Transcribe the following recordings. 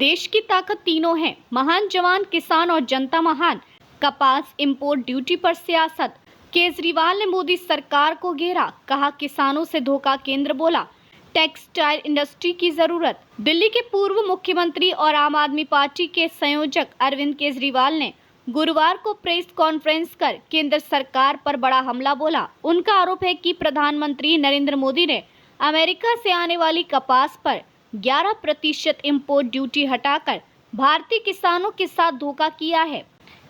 देश की ताकत तीनों है, महान जवान, किसान और जनता महान। कपास इंपोर्ट ड्यूटी पर सियासत, केजरीवाल ने मोदी सरकार को घेरा, कहा किसानों से धोखा, केंद्र बोला टेक्सटाइल इंडस्ट्री की जरूरत। दिल्ली के पूर्व मुख्यमंत्री और आम आदमी पार्टी के संयोजक अरविंद केजरीवाल ने गुरुवार को प्रेस कॉन्फ्रेंस कर केंद्र सरकार पर बड़ा हमला बोला। उनका आरोप है कि प्रधानमंत्री नरेंद्र मोदी ने अमेरिका से आने वाली कपास पर 11% इंपोर्ट ड्यूटी हटाकर भारतीय किसानों के साथ धोखा किया है।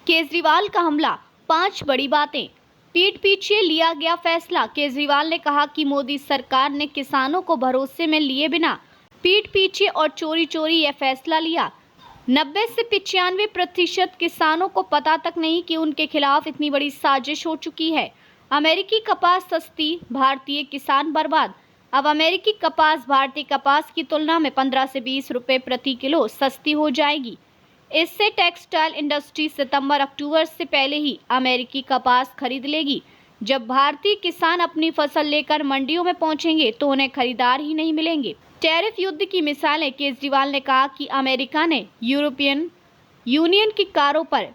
केजरीवाल का हमला, 5 बड़ी बातें, पीठ पीछे लिया गया फैसला। केजरीवाल ने कहा कि मोदी सरकार ने किसानों को भरोसे में लिए बिना पीठ पीछे और चोरी चोरी यह फैसला लिया। 90 से 95% किसानों को पता तक नहीं कि उनके खिलाफ इतनी बड़ी साजिश हो चुकी है। अमेरिकी कपास सस्ती, भारतीय किसान बर्बाद। अब अमेरिकी कपास भारतीय कपास की तुलना में 15 से 20 रुपए प्रति किलो सस्ती हो जाएगी। इससे टेक्सटाइल इंडस्ट्री सितंबर-अक्टूबर से पहले ही अमेरिकी कपास खरीद लेगी। जब भारतीय किसान अपनी फसल लेकर मंडियों में पहुंचेंगे तो उन्हें खरीदार ही नहीं मिलेंगे। टैरिफ युद्ध की मिसालें, केजरीवाल ने कहा कि अमेरिका ने यूरोपियन यूनियन की कारों पर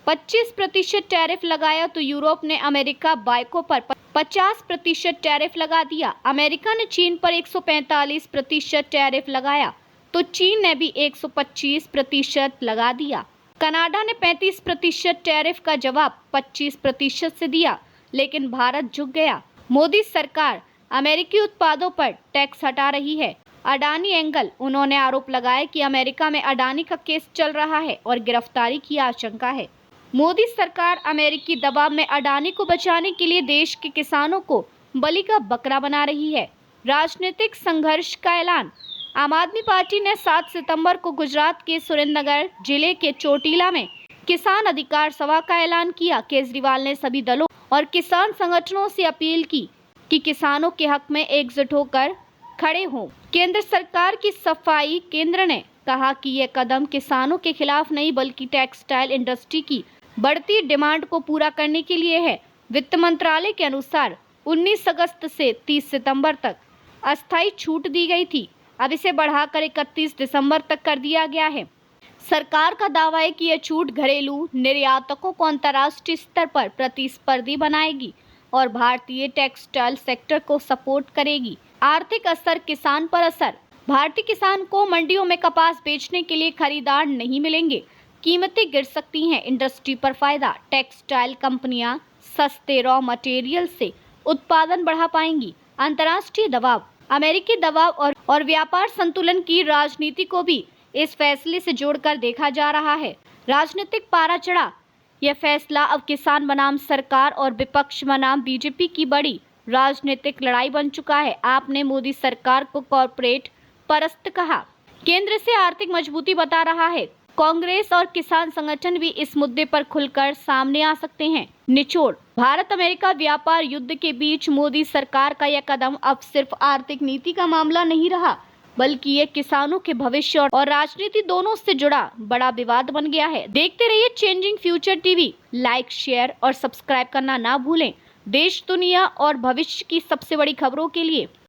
25% टैरिफ लगाया तो यूरोप ने अमेरिका बाइकों पर 50% टैरिफ लगा दिया। अमेरिका ने चीन पर 145% टैरिफ लगाया तो चीन ने भी 125% लगा दिया। कनाडा ने 35% टैरिफ का जवाब 25% से दिया, लेकिन भारत झुक गया। मोदी सरकार अमेरिकी उत्पादों पर टैक्स हटा रही है। अडानी एंगल, उन्होंने आरोप लगाया कि अमेरिका में अडानी का केस चल रहा है और गिरफ्तारी की आशंका है। मोदी सरकार अमेरिकी दबाव में अडानी को बचाने के लिए देश के किसानों को बलि का बकरा बना रही है। राजनीतिक संघर्ष का ऐलान, आम आदमी पार्टी ने 7 सितंबर को गुजरात के सुरेंद्रनगर जिले के चोटीला में किसान अधिकार सभा का ऐलान किया। केजरीवाल ने सभी दलों और किसान संगठनों से अपील की कि किसानों के हक में एकजुट होकर खड़े हों। केंद्र सरकार की सफाई, केंद्र ने कहा कि यह कदम किसानों के खिलाफ नहीं बल्कि टेक्सटाइल इंडस्ट्री की बढ़ती डिमांड को पूरा करने के लिए है। वित्त मंत्रालय के अनुसार 19 अगस्त से 30 सितंबर तक अस्थायी छूट दी गई थी। अब इसे बढ़ाकर 31 दिसंबर तक कर दिया गया है। सरकार का दावा है कि यह छूट घरेलू निर्यातकों को अंतर्राष्ट्रीय स्तर पर प्रतिस्पर्धी बनाएगी और भारतीय टेक्सटाइल सेक्टर को सपोर्ट करेगी। आर्थिक असर, किसान पर असर, भारतीय किसान को मंडियों में कपास बेचने के लिए खरीदार नहीं मिलेंगे, कीमतें गिर सकती हैं। इंडस्ट्री पर फायदा, टेक्सटाइल कंपनियां सस्ते रॉ मटेरियल से उत्पादन बढ़ा पाएंगी। अंतर्राष्ट्रीय दबाव, अमेरिकी दबाव और व्यापार संतुलन की राजनीति को भी इस फैसले से जोड़कर देखा जा रहा है। राजनीतिक पारा चढ़ा, यह फैसला अब किसान बनाम सरकार और विपक्ष बनाम बीजेपी की बड़ी राजनीतिक लड़ाई बन चुका है। आपने मोदी सरकार को कॉर्पोरेट परस्त कहा, केंद्र से आर्थिक मजबूती बता रहा है। कांग्रेस और किसान संगठन भी इस मुद्दे पर खुलकर सामने आ सकते हैं। निचोड़, भारत अमेरिका व्यापार युद्ध के बीच मोदी सरकार का यह कदम अब सिर्फ आर्थिक नीति का मामला नहीं रहा, बल्कि ये किसानों के भविष्य और राजनीति दोनों से जुड़ा बड़ा विवाद बन गया है। देखते रहिए changing future TV. Like, share और सब्सक्राइब करना ना भूलें। देश, दुनिया और भविष्य की सबसे बड़ी खबरों के लिए।